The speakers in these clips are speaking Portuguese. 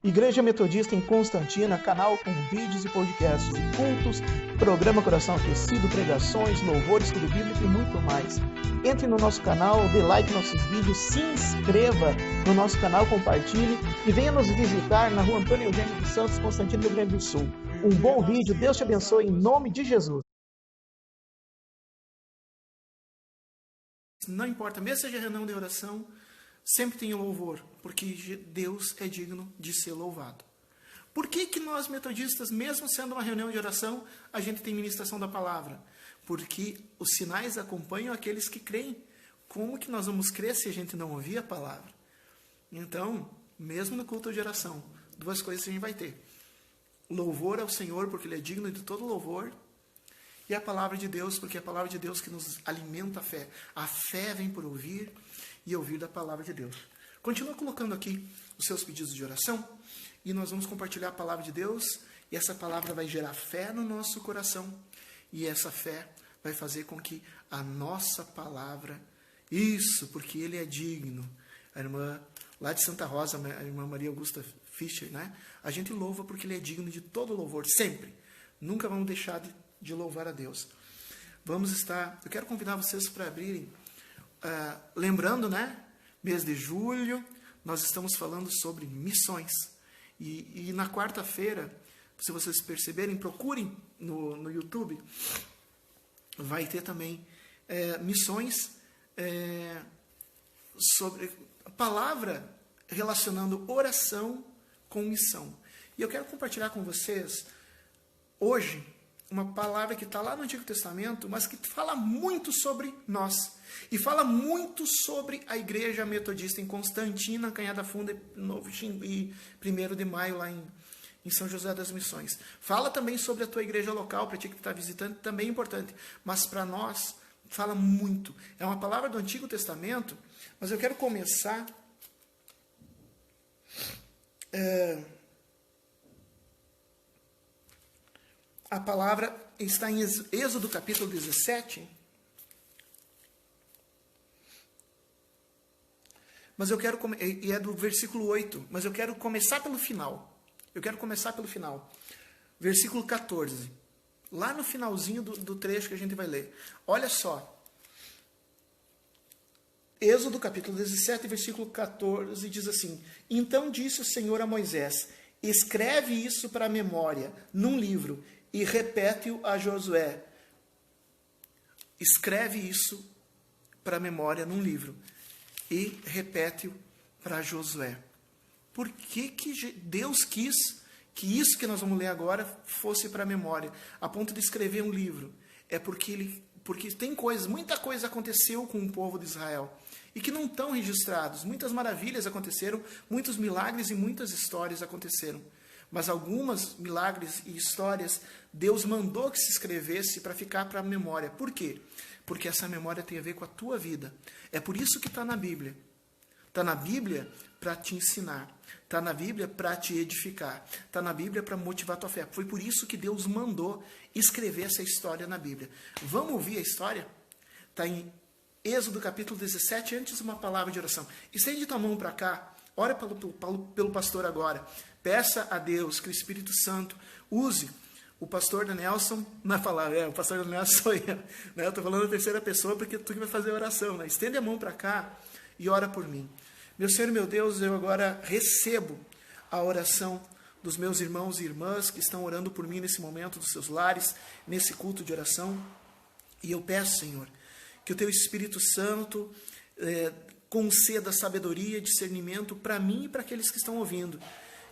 Igreja Metodista em Constantina, canal com vídeos e podcasts de cultos, programa Coração Aquecido, pregações, louvor, estudo bíblico e muito mais. Entre no nosso canal, dê like nos nossos vídeos, se inscreva no nosso canal, compartilhe e venha nos visitar na rua Antônio Eugênio dos Santos, Constantino, Rio Grande do Sul. Um bom vídeo, Deus te abençoe em nome de Jesus. Não importa, mesmo seja reunião de oração, sempre tem louvor, porque Deus é digno de ser louvado. Por que nós metodistas, mesmo sendo uma reunião de oração, a gente tem ministração da palavra? Porque os sinais acompanham aqueles que creem. Como que nós vamos crer se a gente não ouvir a palavra? Então, mesmo no culto de oração, duas coisas a gente vai ter. Louvor ao Senhor, porque Ele é digno de todo louvor, e a palavra de Deus, porque é a palavra de Deus que nos alimenta a fé. A fé vem por ouvir e ouvir da palavra de Deus. Continua colocando aqui os seus pedidos de oração e nós vamos compartilhar a palavra de Deus e essa palavra vai gerar fé no nosso coração e essa fé vai fazer com que a nossa palavra, isso, porque Ele é digno. A irmã lá de Santa Rosa, a irmã Maria Augusta Fischer, né? A gente louva porque Ele é digno de todo louvor, sempre. Nunca vamos deixar de louvar a Deus. Eu quero convidar vocês para abrirem, lembrando, né, mês de julho, nós estamos falando sobre missões, e na quarta-feira, se vocês perceberem, procurem no YouTube, vai ter também missões, sobre a palavra relacionando oração com missão, e eu quero compartilhar com vocês, hoje, uma palavra que está lá no Antigo Testamento, mas que fala muito sobre nós. E fala muito sobre a Igreja Metodista em Constantina, Canhada Funda e 1º de Maio, lá em São José das Missões. Fala também sobre a tua igreja local, para ti que está visitando, também é importante. Mas para nós, fala muito. É uma palavra do Antigo Testamento, mas eu quero começar... A palavra está em Êxodo capítulo 17. Mas eu quero e é do versículo 8, mas eu quero começar pelo final. Versículo 14. Lá no finalzinho do trecho que a gente vai ler. Olha só. Êxodo capítulo 17, versículo 14 diz assim: Então disse o Senhor a Moisés: Escreve isso para a memória num livro e repete-o a Josué. Escreve isso para a memória num livro e repete-o para Josué. Por que Deus quis que isso que nós vamos ler agora fosse para a memória, a ponto de escrever um livro? É porque tem muita coisa aconteceu com o povo de Israel e que não estão registrados. Muitas maravilhas aconteceram, muitos milagres e muitas histórias aconteceram. Mas algumas milagres e histórias, Deus mandou que se escrevesse para ficar para a memória. Por quê? Porque essa memória tem a ver com a tua vida. É por isso que está na Bíblia. Está na Bíblia para te ensinar. Está na Bíblia para te edificar. Está na Bíblia para motivar a tua fé. Foi por isso que Deus mandou escrever essa história na Bíblia. Vamos ouvir a história? Está em Êxodo capítulo 17, antes uma palavra de oração. Estende tua mão para cá. Ora pelo pastor agora. Peça a Deus que o Espírito Santo use o pastor Nelson na palavra. O pastor Nelson sou eu. Né? Eu estou falando na terceira pessoa porque tu que vai fazer a oração. Né? Estende a mão para cá e ora por mim. Meu Senhor e meu Deus, eu agora recebo a oração dos meus irmãos e irmãs que estão orando por mim nesse momento, dos seus lares, nesse culto de oração. E eu peço, Senhor, que o teu Espírito Santo conceda sabedoria e discernimento para mim e para aqueles que estão ouvindo.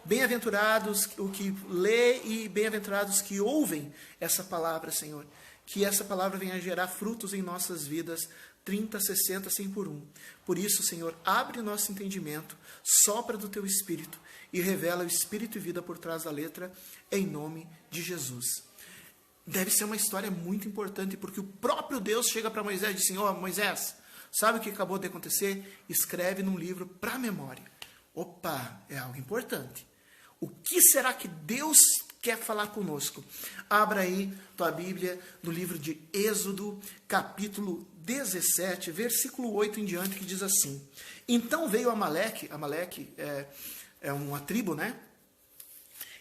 Bem-aventurados o que lê e bem-aventurados que ouvem essa palavra, Senhor. Que essa palavra venha gerar frutos em nossas vidas, 30, 60, 100 por 1. Por isso, Senhor, abre o nosso entendimento, sopra do teu Espírito e revela o Espírito e vida por trás da letra, em nome de Jesus. Deve ser uma história muito importante, porque o próprio Deus chega para Moisés e diz assim: Moisés, sabe o que acabou de acontecer? Escreve num livro para a memória. Opa, é algo importante. O que será que Deus quer falar conosco? Abra aí tua Bíblia no livro de Êxodo, capítulo 17, versículo 8 em diante, que diz assim: Então veio Amaleque é uma tribo, né?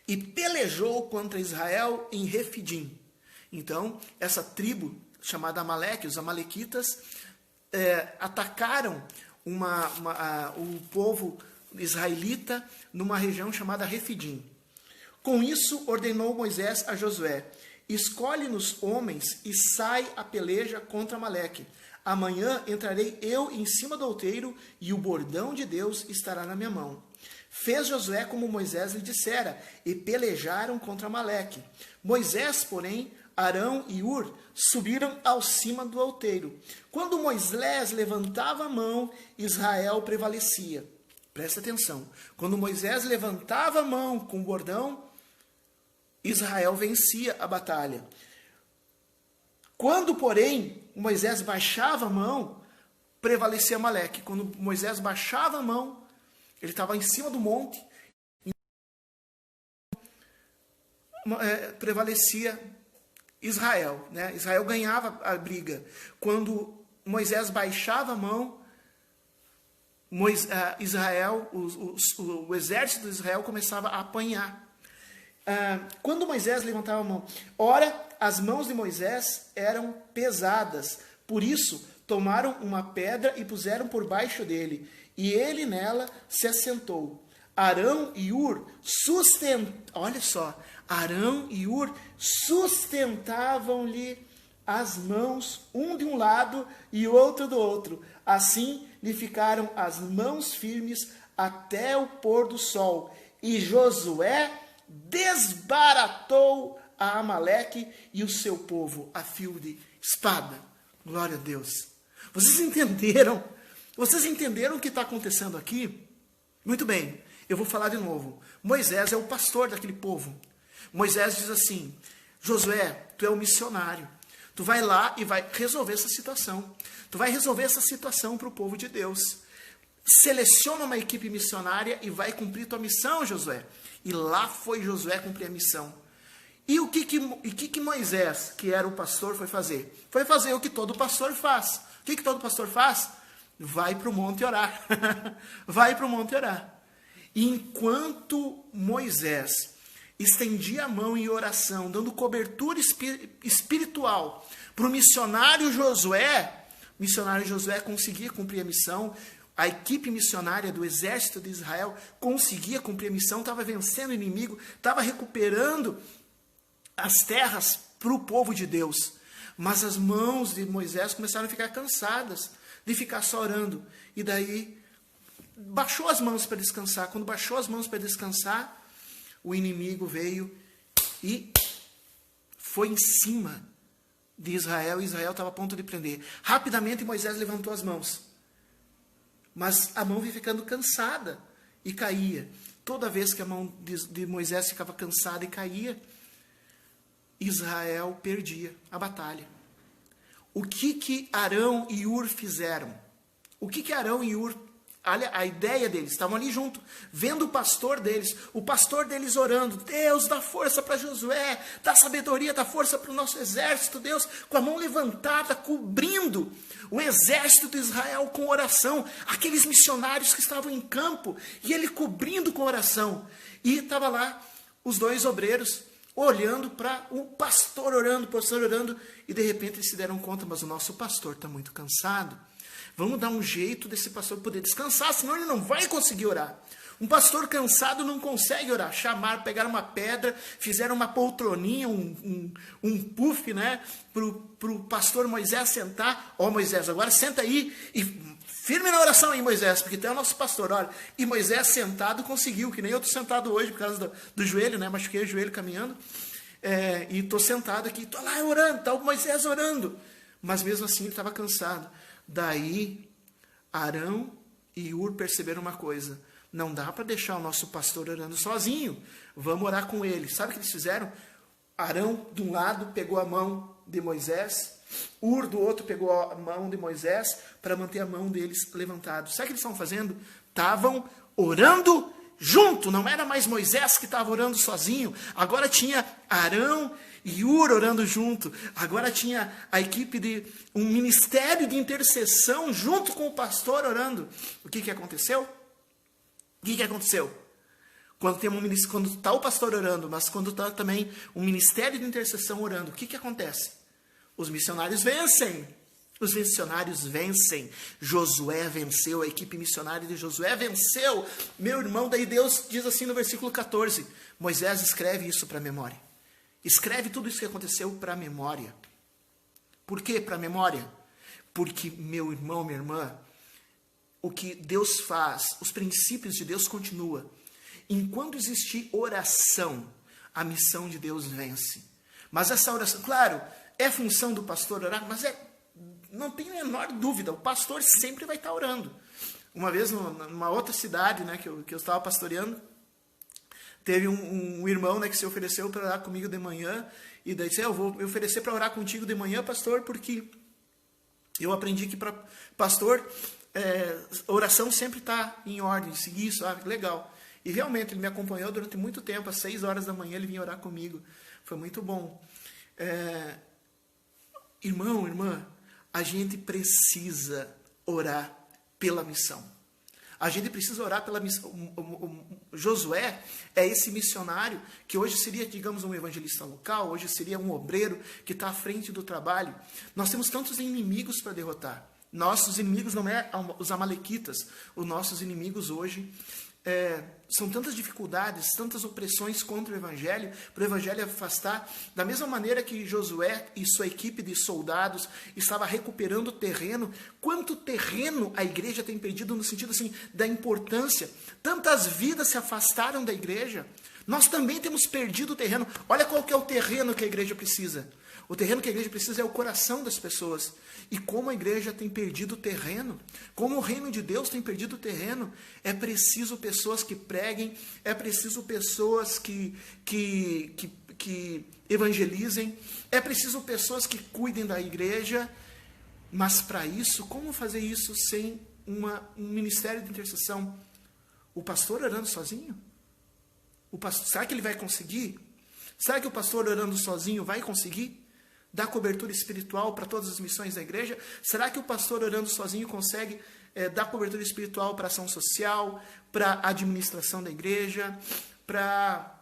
e pelejou contra Israel em Refidim. Então, essa tribo chamada Amaleque, os amalequitas, atacaram o povo israelita numa região chamada Refidim. Com isso, ordenou Moisés a Josué: escolhe-nos homens e sai a peleja contra Amaleque. Amanhã entrarei eu em cima do outeiro e o bordão de Deus estará na minha mão. Fez Josué como Moisés lhe dissera, e pelejaram contra Amaleque. Moisés, porém, Arão e Ur subiram ao cima do outeiro. Quando Moisés levantava a mão, Israel prevalecia. Presta atenção. Quando Moisés levantava a mão com o bordão, Israel vencia a batalha. Quando, porém, Moisés baixava a mão, prevalecia Amaleque. Quando Moisés baixava a mão, ele estava em cima do monte, prevalecia Israel, né? Israel ganhava a briga. Quando Moisés baixava a mão, Israel, o exército de Israel começava a apanhar. Quando Moisés levantava a mão, ora, as mãos de Moisés eram pesadas, por isso tomaram uma pedra e puseram por baixo dele, e ele nela se assentou. Arão e Ur sustentavam-lhe as mãos, um de um lado e outro do outro. Assim lhe ficaram as mãos firmes até o pôr do sol. E Josué desbaratou a Amaleque e o seu povo a fio de espada. Glória a Deus. Vocês entenderam? Vocês entenderam o que está acontecendo aqui? Muito bem, eu vou falar de novo. Moisés é o pastor daquele povo. Moisés diz assim: Josué, tu é o missionário. Tu vai lá e vai resolver essa situação. Tu vai resolver essa situação para o povo de Deus. Seleciona uma equipe missionária e vai cumprir tua missão, Josué. E lá foi Josué cumprir a missão. E o que Moisés, que era o pastor, foi fazer? Foi fazer o que todo pastor faz. O que todo pastor faz? Vai para o monte orar. Vai para o monte orar. E enquanto Moisés estendia a mão em oração, dando cobertura espiritual para o missionário Josué conseguia cumprir a missão. A equipe missionária do exército de Israel conseguia cumprir a missão, estava vencendo o inimigo, estava recuperando as terras para o povo de Deus. Mas as mãos de Moisés começaram a ficar cansadas de ficar só orando. E daí, baixou as mãos para descansar. Quando baixou as mãos para descansar, o inimigo veio e foi em cima de Israel. E Israel estava a ponto de prender. Rapidamente, Moisés levantou as mãos. Mas a mão ia ficando cansada e caía. Toda vez que a mão de Moisés ficava cansada e caía, Israel perdia a batalha. O que Arão e Ur fizeram? O que Arão e Ur, olha a ideia deles, estavam ali junto, vendo o pastor deles orando: Deus, dá força para Josué, dá sabedoria, dá força para o nosso exército, Deus, com a mão levantada, cobrindo o exército de Israel com oração, aqueles missionários que estavam em campo, e ele cobrindo com oração. E estava lá os dois obreiros, olhando para o pastor orando, e de repente eles se deram conta: mas o nosso pastor está muito cansado. Vamos dar um jeito desse pastor poder descansar, senão ele não vai conseguir orar. Um pastor cansado não consegue orar. Pegaram uma pedra, fizeram uma poltroninha, um puff, né, para o pastor Moisés sentar. Ó, Moisés, agora senta aí e firme na oração aí, Moisés, porque tu é o nosso pastor, olha. E Moisés sentado conseguiu, que nem eu estou sentado hoje por causa do joelho, né, machuquei o joelho caminhando. E estou sentado aqui, estou lá orando, está o Moisés orando. Mas mesmo assim ele estava cansado. Daí, Arão e Ur perceberam uma coisa: não dá para deixar o nosso pastor orando sozinho, vamos orar com ele. Sabe o que eles fizeram? Arão, de um lado, pegou a mão de Moisés, Ur, do outro, pegou a mão de Moisés, para manter a mão deles levantada. Sabe o que eles estavam fazendo? Estavam orando junto, não era mais Moisés que estava orando sozinho, agora tinha Arão e Ur orando junto, agora tinha a equipe de um ministério de intercessão junto com o pastor orando. O que aconteceu? O que aconteceu? Quando está o pastor orando, mas quando está também um ministério de intercessão orando, o que acontece? Os missionários vencem. Os missionários vencem. Josué venceu, a equipe missionária de Josué venceu. Meu irmão, daí Deus diz assim no versículo 14, Moisés escreve isso para a memória. Escreve tudo isso que aconteceu para a memória. Por que para a memória? Porque, meu irmão, minha irmã, o que Deus faz, os princípios de Deus continuam. Enquanto existir oração, a missão de Deus vence. Mas essa oração, claro, é função do pastor orar, mas não tem a menor dúvida, o pastor sempre vai estar orando. Uma vez, numa outra cidade, né, que eu estava pastoreando, teve um irmão, né, que se ofereceu para orar comigo de manhã, e daí disse, eu vou me oferecer para orar contigo de manhã, pastor, porque eu aprendi que para pastor, oração sempre está em ordem, seguir isso, legal. E realmente ele me acompanhou durante muito tempo, às 6 horas da manhã ele vinha orar comigo, foi muito bom. Irmão, irmã, a gente precisa orar pela missão. A gente precisa orar pela missão. Josué é esse missionário que hoje seria, digamos, um evangelista local, hoje seria um obreiro que está à frente do trabalho. Nós temos tantos inimigos para derrotar. Nossos inimigos não é os amalequitas. Os nossos inimigos hoje são tantas dificuldades, tantas opressões contra o Evangelho, para o Evangelho afastar, da mesma maneira que Josué e sua equipe de soldados estava recuperando terreno. Quanto terreno a igreja tem perdido no sentido assim, da importância? Tantas vidas se afastaram da igreja. Nós também temos perdido o terreno. Olha qual que é o terreno que a igreja precisa. O terreno que a igreja precisa é o coração das pessoas. E como a igreja tem perdido o terreno, como o reino de Deus tem perdido o terreno, é preciso pessoas que preguem, é preciso pessoas que evangelizem, é preciso pessoas que cuidem da igreja. Mas para isso, como fazer isso sem um ministério de intercessão? O pastor orando sozinho? Será que ele vai conseguir? Será que o pastor orando sozinho vai conseguir dar cobertura espiritual para todas as missões da igreja? Será que o pastor orando sozinho consegue dar cobertura espiritual para a ação social, para a administração da igreja, para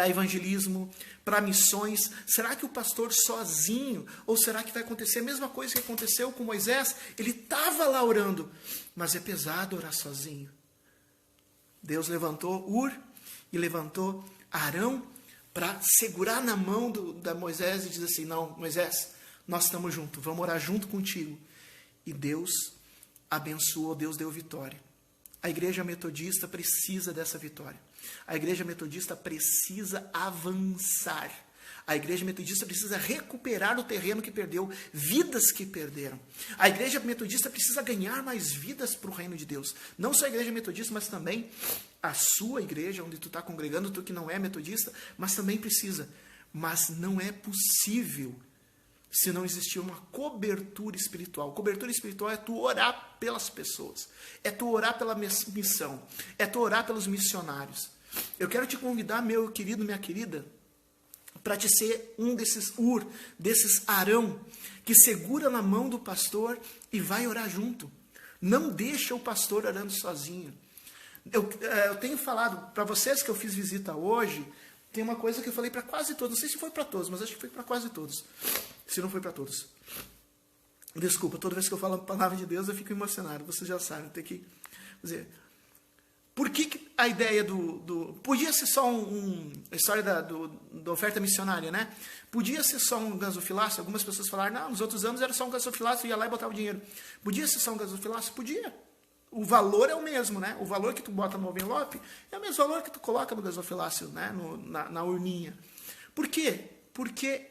evangelismo, para missões? Será que o pastor sozinho? Ou será que vai acontecer a mesma coisa que aconteceu com Moisés? Ele estava lá orando, mas é pesado orar sozinho. Deus levantou Ur e levantou Arão para segurar na mão da Moisés e dizer assim, não, Moisés, nós estamos juntos, vamos orar junto contigo. E Deus abençoou, Deus deu vitória. A igreja metodista precisa dessa vitória. A igreja metodista precisa avançar. A igreja metodista precisa recuperar o terreno que perdeu, vidas que perderam. A igreja metodista precisa ganhar mais vidas para o reino de Deus. Não só a igreja metodista, mas também a sua igreja, onde tu está congregando, tu que não é metodista, mas também precisa. Mas não é possível se não existir uma cobertura espiritual. Cobertura espiritual é tu orar pelas pessoas, é tu orar pela missão, é tu orar pelos missionários. Eu quero te convidar, meu querido, minha querida, para te ser um desses Ur, desses Arão, que segura na mão do pastor e vai orar junto. Não deixa o pastor orando sozinho. Eu tenho falado para vocês que eu fiz visita hoje, tem uma coisa que eu falei para quase todos, não sei se foi para todos, mas acho que foi para quase todos, se não foi para todos. Desculpa, toda vez que eu falo a palavra de Deus eu fico emocionado, vocês já sabem, tem que dizer... Por que a ideia podia ser só a história da oferta missionária, né? Podia ser só um gasofilácio. Algumas pessoas falaram, não, nos outros anos era só um gasofilácio, ia lá e botava o dinheiro. Podia ser só um gasofilácio? Podia. O valor é o mesmo, né? O valor que tu bota no envelope é o mesmo valor que tu coloca no gasofilácio, né? Na urninha. Por quê? Porque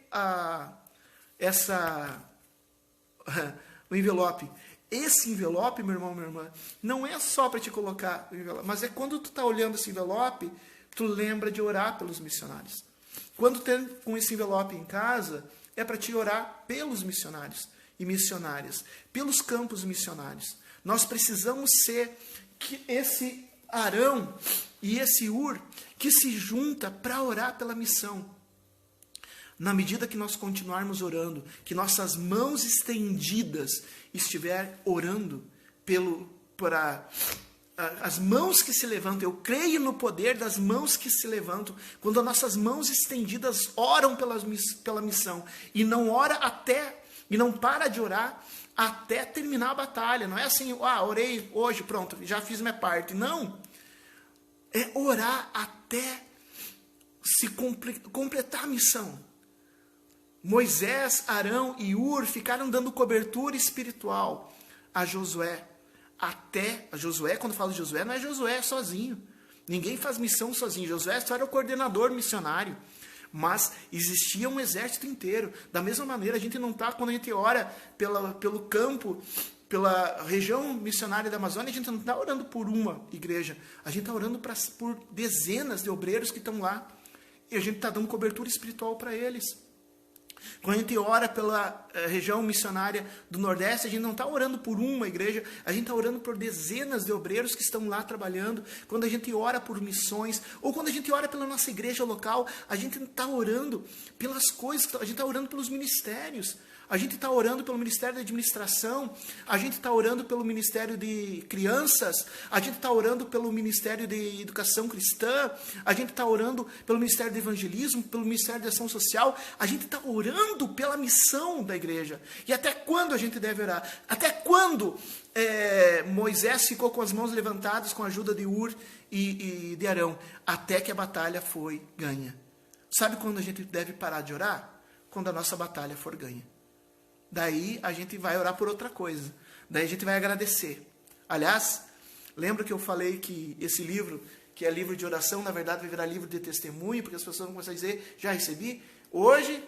o envelope... Esse envelope, meu irmão, minha irmã, não é só para te colocar o envelope, mas é quando tu está olhando esse envelope, tu lembra de orar pelos missionários. Quando tem com esse envelope em casa, é para te orar pelos missionários e missionárias, pelos campos missionários. Nós precisamos ser esse Arão e esse Ur que se junta para orar pela missão. Na medida que nós continuarmos orando, que nossas mãos estendidas estiver orando as mãos que se levantam, eu creio no poder das mãos que se levantam, quando as nossas mãos estendidas oram pela missão, e não ora até, e não para de orar até terminar a batalha. Não é assim, orei hoje, pronto, já fiz minha parte. Não, é orar até se completar a missão. Moisés, Arão e Hur ficaram dando cobertura espiritual a Josué. Até a Josué, quando falo de Josué, não é Josué sozinho. Ninguém faz missão sozinho. Josué só era o coordenador missionário. Mas existia um exército inteiro. Da mesma maneira, a gente não está, quando a gente ora pelo campo, pela região missionária da Amazônia, a gente não está orando por uma igreja. A gente está orando por dezenas de obreiros que estão lá. E a gente está dando cobertura espiritual para eles. Quando a gente ora pela região missionária do Nordeste, a gente não está orando por uma igreja, a gente está orando por dezenas de obreiros que estão lá trabalhando. Quando a gente ora por missões, ou quando a gente ora pela nossa igreja local, a gente está orando pelas coisas, a gente está orando pelos ministérios. A gente está orando pelo Ministério da Administração, a gente está orando pelo Ministério de Crianças, a gente está orando pelo Ministério de Educação Cristã, a gente está orando pelo Ministério de Evangelismo, pelo Ministério de Ação Social, a gente está orando pela missão da igreja. E até quando a gente deve orar? Até quando Moisés ficou com as mãos levantadas com a ajuda de Hur e de Arão? Até que a batalha foi ganha. Sabe quando a gente deve parar de orar? Quando a nossa batalha for ganha. Daí a gente vai orar por outra coisa. Daí a gente vai agradecer. Aliás, lembra que eu falei que esse livro, que é livro de oração, na verdade vai virar livro de testemunho, porque as pessoas vão começar a dizer, já recebi? Hoje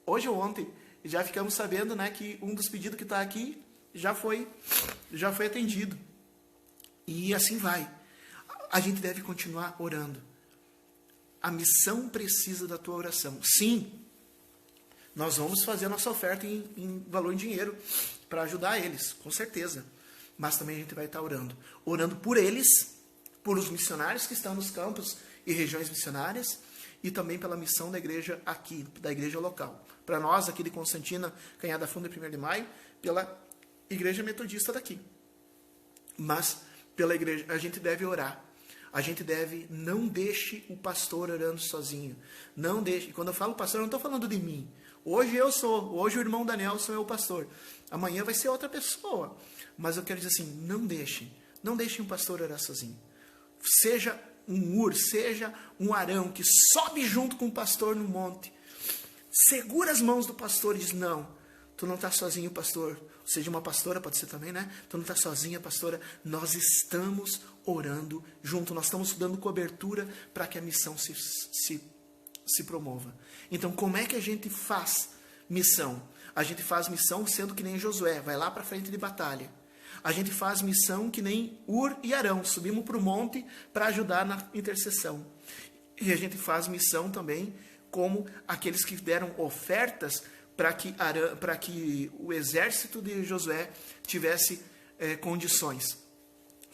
ou ontem, já ficamos sabendo, né, que um dos pedidos que está aqui já foi atendido. E assim vai. A gente deve continuar orando. A missão precisa da tua oração. Sim, nós vamos fazer a nossa oferta em valor em dinheiro para ajudar eles, com certeza. Mas também a gente vai estar orando. Orando por eles, por os missionários que estão nos campos e regiões missionárias, e também pela missão da igreja aqui, da igreja local. Para nós, aqui de Constantina, Canhada Funda e 1º de Maio, pela igreja metodista daqui. Mas pela igreja, a gente deve orar. A gente deve, não deixe o pastor orando sozinho. Não deixe. Quando eu falo pastor, eu não estou falando de mim. Hoje o irmão Danielson é o pastor. Amanhã vai ser outra pessoa. Mas eu quero dizer assim, não deixem um pastor orar sozinho. Seja um Hur, seja um Arão que sobe junto com o pastor no monte. Segura as mãos do pastor e diz, não, tu não está sozinho, pastor. Ou seja, uma pastora, pode ser também, né? Tu não está sozinha, pastora. Nós estamos orando junto. Nós estamos dando cobertura para que a missão se promova. Então, como é que a gente faz missão? A gente faz missão sendo que nem Josué, vai lá para frente de batalha. A gente faz missão que nem Hur e Arão, subimos para o monte para ajudar na intercessão. E a gente faz missão também como aqueles que deram ofertas para que o exército de Josué tivesse condições.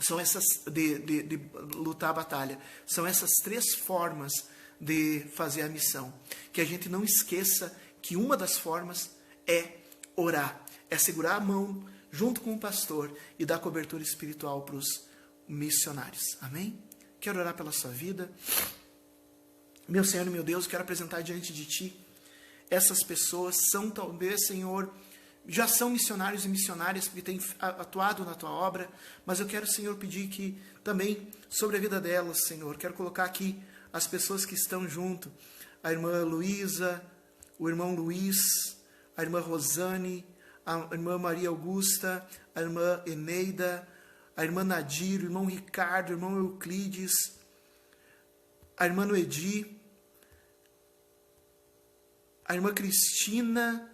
São essas de lutar a batalha. São essas 3 formas de fazer a missão. Que a gente não esqueça que uma das formas é orar. É segurar a mão junto com o pastor e dar cobertura espiritual para os missionários. Amém? Quero orar pela sua vida. Meu Senhor e meu Deus, quero apresentar diante de Ti. Essas pessoas são talvez, Senhor, já são missionários e missionárias porque têm atuado na Tua obra, mas eu quero, Senhor, pedir que também sobre a vida delas, Senhor, quero colocar aqui as pessoas que estão junto, a irmã Luísa, o irmão Luiz, a irmã Rosane, a irmã Maria Augusta, a irmã Eneida, a irmã Nadir, o irmão Ricardo, o irmão Euclides, a irmã Noedi, a irmã Cristina,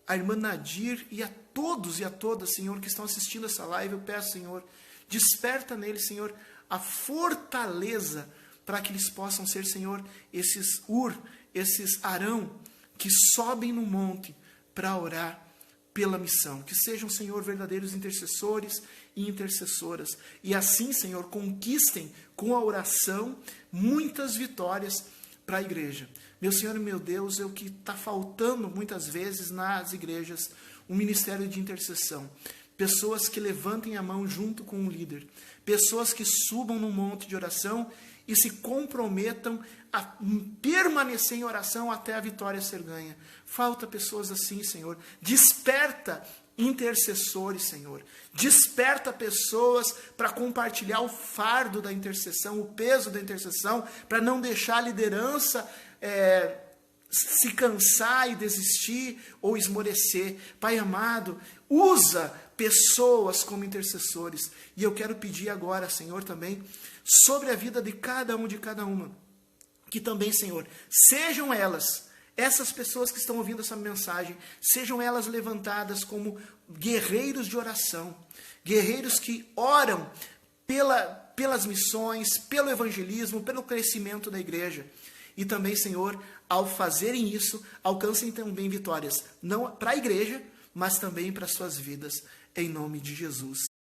a irmã Nadir e a todos e a todas, Senhor, que estão assistindo essa live, eu peço, Senhor, desperta neles, Senhor, a fortaleza para que eles possam ser, Senhor, esses Hur, esses Arão, que sobem no monte para orar pela missão. Que sejam, Senhor, verdadeiros intercessores e intercessoras. E assim, Senhor, conquistem com a oração muitas vitórias para a igreja. Meu Senhor e meu Deus, é o que está faltando muitas vezes nas igrejas, um ministério de intercessão. pessoas que levantem a mão junto com o líder, pessoas que subam no monte de oração e se comprometam a permanecer em oração até a vitória ser ganha. Falta pessoas assim, Senhor. Desperta intercessores, Senhor. Desperta pessoas para compartilhar o fardo da intercessão, o peso da intercessão, para não deixar a liderança se cansar e desistir ou esmorecer. Pai amado, usa pessoas como intercessores. E eu quero pedir agora, Senhor, também, sobre a vida de cada um, de cada uma, que também, Senhor, sejam elas, essas pessoas que estão ouvindo essa mensagem, sejam elas levantadas como guerreiros de oração, guerreiros que oram pelas missões, pelo evangelismo, pelo crescimento da igreja. E também, Senhor, ao fazerem isso, alcancem também vitórias, não para a igreja, mas também para as suas vidas, em nome de Jesus.